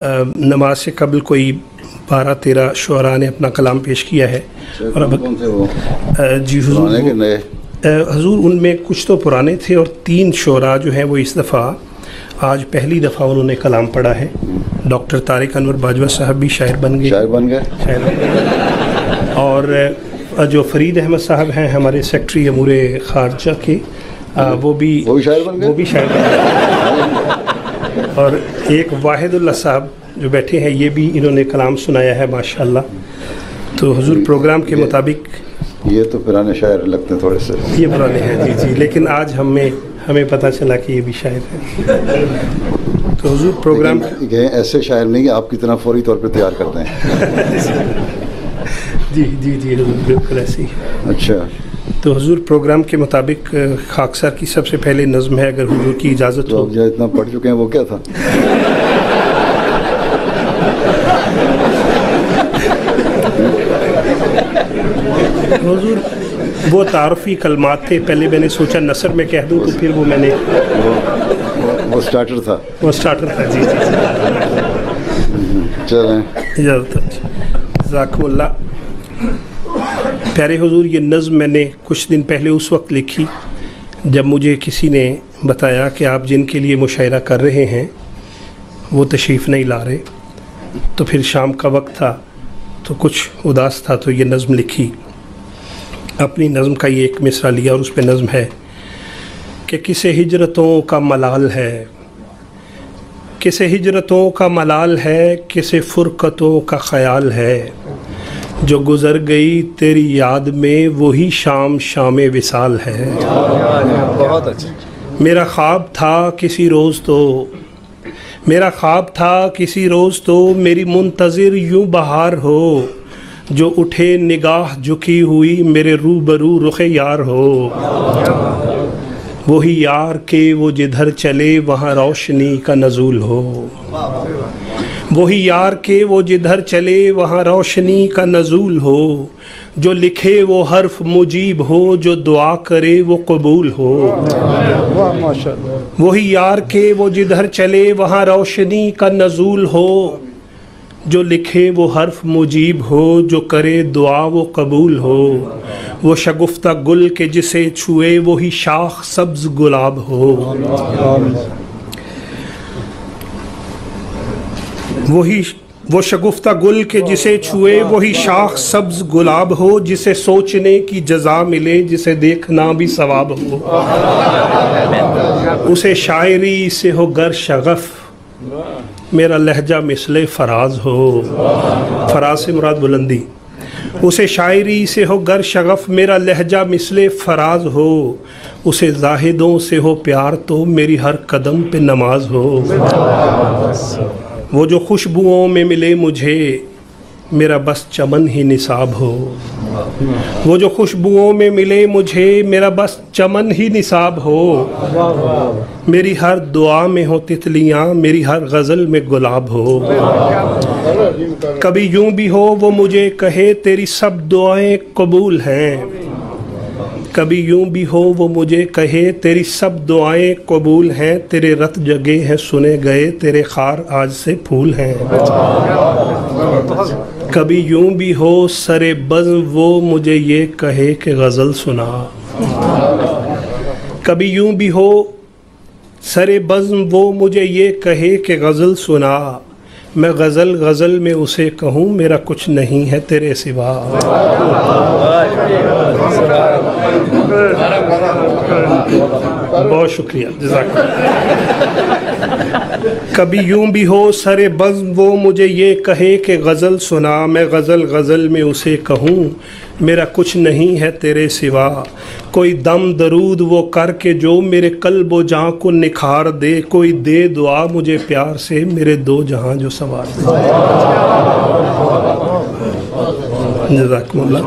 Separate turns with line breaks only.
नमाज से कबल कोई 12-13 शुअरा ने अपना कलाम पेश किया है। और अब जी हुजूर उनमें कुछ तो पुराने थे और 3 शुअरा जो हैं वो इस दफ़ा आज पहली दफ़ा उन्होंने कलाम पढ़ा है। डॉक्टर तारिक अनवर बाजवा साहब भी शायर बन गए और जो फरीद अहमद साहब हैं हमारे सेक्रेटरी अमूरे ख़ारजा के वो भी शायर बन गए और एक वाहिदुल्लाह साहब जो बैठे हैं ये भी इन्होंने कलाम सुनाया है माशाअल्लाह। तो हुजूर प्रोग्राम के मुताबिक
ये तो पुराने शायर लगते हैं थोड़े से,
ये पुराने हैं जी, लेकिन आज हमें पता चला कि ये भी शायर है। तो हुजूर प्रोग्राम
ये ऐसे शायर नहीं आप कितना फौरी तौर पे तैयार करते हैं।
जी हुजूर बिल्कुल ऐसे ही है।
अच्छा,
तो हुजूर प्रोग्राम के मुताबिक खाकसर की सबसे पहले नज़्म है, अगर हुजूर की इजाज़त हो।
आप जो इतना पढ़ चुके हैं वो क्या था?
हुजूर वो तारफ़ी कलमात थे, पहले मैंने सोचा नसर में कह दूँ तो फिर वो मैंने
वो स्टार्टर था।
जी
चलें,
इजाज़त जज़ाकुमुल्लाह। प्यारे हुजूर ये नज़्म मैंने कुछ दिन पहले उस वक्त लिखी जब मुझे किसी ने बताया कि आप जिनके लिए मुशायरा कर रहे हैं वो तशरीफ़ नहीं ला रहे। तो फिर शाम का वक्त था तो कुछ उदास था तो ये नज़्म लिखी। अपनी नज़्म का ये एक मिसरा लिया और उस पर नज़्म है कि किसे हिजरतों का मलाल है, किसे हिजरतों का मलाल है, किसे फ़ुरक़तों का ख़याल है। जो गुज़र गई तेरी याद में वही शाम शाम विसाल है।
बहुत अच्छा।
मेरा ख्वाब था किसी रोज़ तो मेरी मुंतज़िर यूँ बहार हो। जो उठे निगाह झुकी हुई मेरे रूबरू रुख़े यार हो। वही यार के वो जिधर चले वहाँ रोशनी का नज़ूल हो। वही यार के वो जिधर चले वहाँ रोशनी का नज़ूल हो। जो लिखे वो हर्फ मुजीब हो, जो दुआ करे वो कबूल हो। वही यार के वो जिधर चले वहाँ रोशनी का नज़ूल हो। जो लिखे वो हर्फ मुजीब हो, जो करे दुआ वो कबूल हो। वो शगुफ्ता गुल के जिसे छुए वही शाख सब्ज़ गुलाब हो। वो शगुफ्ता गुल के जिसे छुए वही शाख सब्ज़ गुलाब हो। जिसे सोचने की जज़ा मिले, जिसे देखना भी सवाब हो। उसे शायरी से हो गर शगफ़, मेरा लहजा मिसले फराज हो। फराज से मुराद बुलंदी। उसे शायरी से हो गर शगफ़, मेरा लहजा मिसले फराज हो। उसे जाहिदों से हो प्यार तो मेरी हर कदम पे नमाज हो। वो जो खुशबुओं में मिले मुझे मेरा बस चमन ही निसाब हो। वो जो खुशबुओं में मिले मुझे मेरा बस चमन ही निसाब हो। मेरी हर दुआ में हो तितलियाँ, मेरी हर गज़ल में गुलाब हो। कभी यूँ भी हो वो मुझे कहे तेरी सब दुआएं कबूल हैं। कभी यूँ भी हो वो मुझे कहे तेरी सब दुआएं कबूल हैं। तेरे रत जगे हैं सुने गए, तेरे खार आज से फूल हैं। कभी यूँ भी हो सरे बज़्म वो मुझे ये कहे कि गज़ल सुना। कभी यूँ भी हो सरे बज़्म वो मुझे ये कहे कि गज़ल सुना। मैं गज़ल में उसे कहूँ मेरा कुछ नहीं है तेरे सिवा। बहुत शुक्रिया, कभी यूँ भी हो सरे बज़्म वो मुझे ये कहे कि गज़ल सुना। मैं गज़ल में उसे कहूँ मेरा कुछ नहीं है तेरे सिवा। कोई दम दरूद वो करके जो मेरे कल्ब व जाँ को निखार दे। कोई दे दुआ मुझे प्यार से मेरे दो जहाँ जो सवार दे। जज़ाकुमुल्लाह।